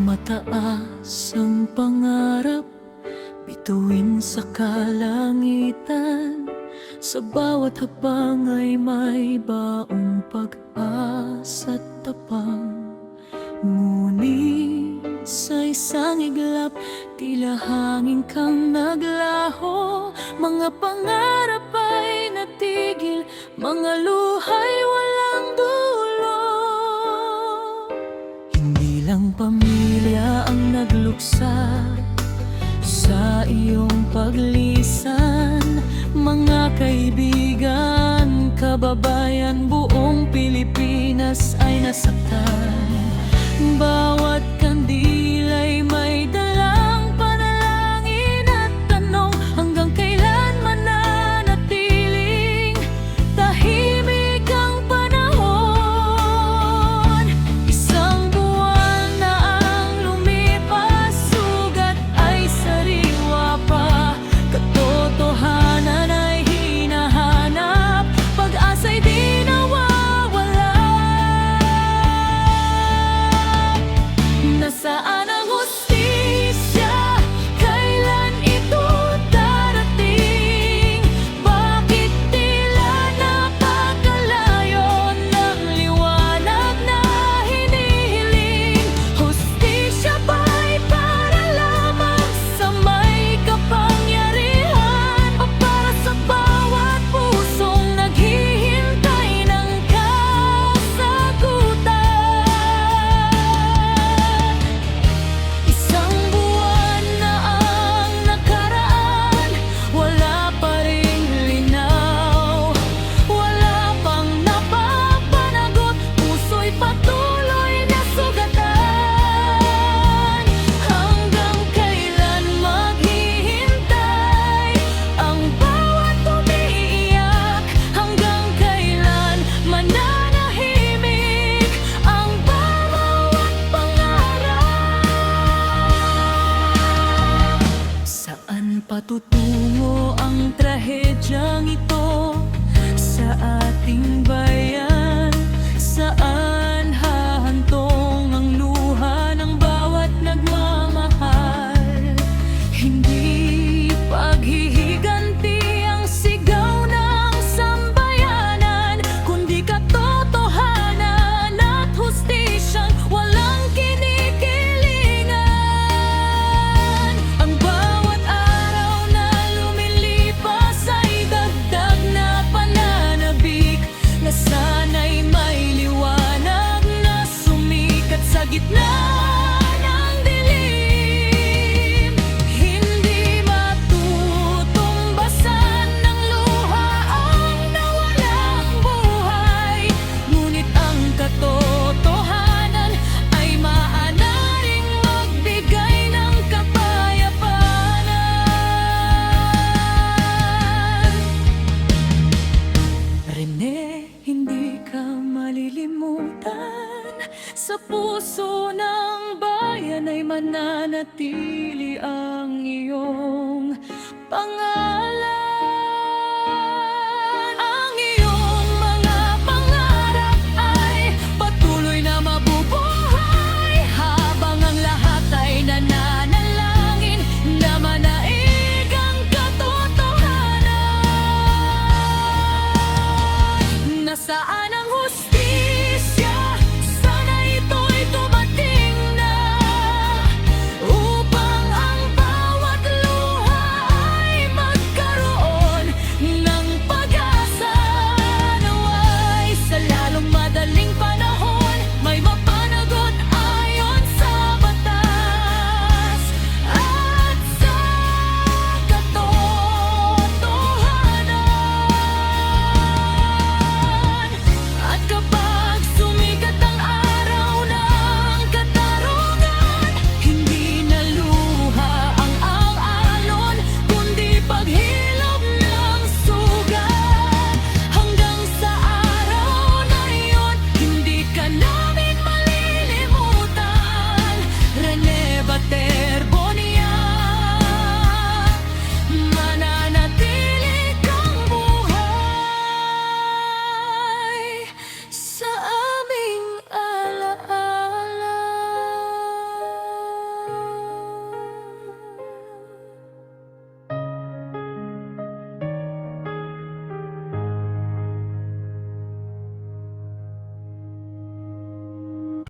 Mataas ang pangarap, bituin sa kalangitan. Sa bawat habang ay may baong pag-asa't tapang. Ngunit sa isang iglap, tila hangin kang naglaho. Mga pangarap ay natigil, mga luhay walang dulo. Hindi lang pamilya ang nagluksa sa iyong paglisan. Mga kaibigan, kababayan, buong Pilipinas ay nasaktan. Bawat kandil ay may dalang panalangin at tanong, hanggang kailan mananatiling tahimik ang panahon. Isang buwan na ang lumipas, sugat ay sariwa pa. Katotohanan ay hinahanap, pag-asa'y di nawawala. Nasaan ang hustisya? Kailan ito darating? Bakit tila napakalayo ng liwanag na hinihiling? Hustisya ba'y para lamang sa may kapangyarihan, o para sa bawat pusong naghihintay ng kasagutan? Isang buwan na ang nakaraan, wala pa ring linaw, wala pang napapanagot, puso'y patuloy na sugatan. Hanggang kailan maghihintay ang bawat umiiyak? Hanggang kailan mananahimik ang bawat pangarap? Saan patutungo ang trahedyang ito sa ating bayan? Saan hahantong ang luha ng bawat nagmamahal? Hindi paghihiganti ang sigaw ng sambayanan, kundi katotohanan at hustisyang walang kinikilingan. Ang bawat araw na lumilipas ay dagdag na pananabik, na sana'y may liwanag na sumikat sa gitna ng dilim. Hindi matutumbasan ng luha ang nawalang buhay, ngunit ang katotohanan ay maaaring magbigay ng kapayapaan. Rene, hindi ka malilimutan. Sa puso ng bayan ay mananatili ang iyong pangalan.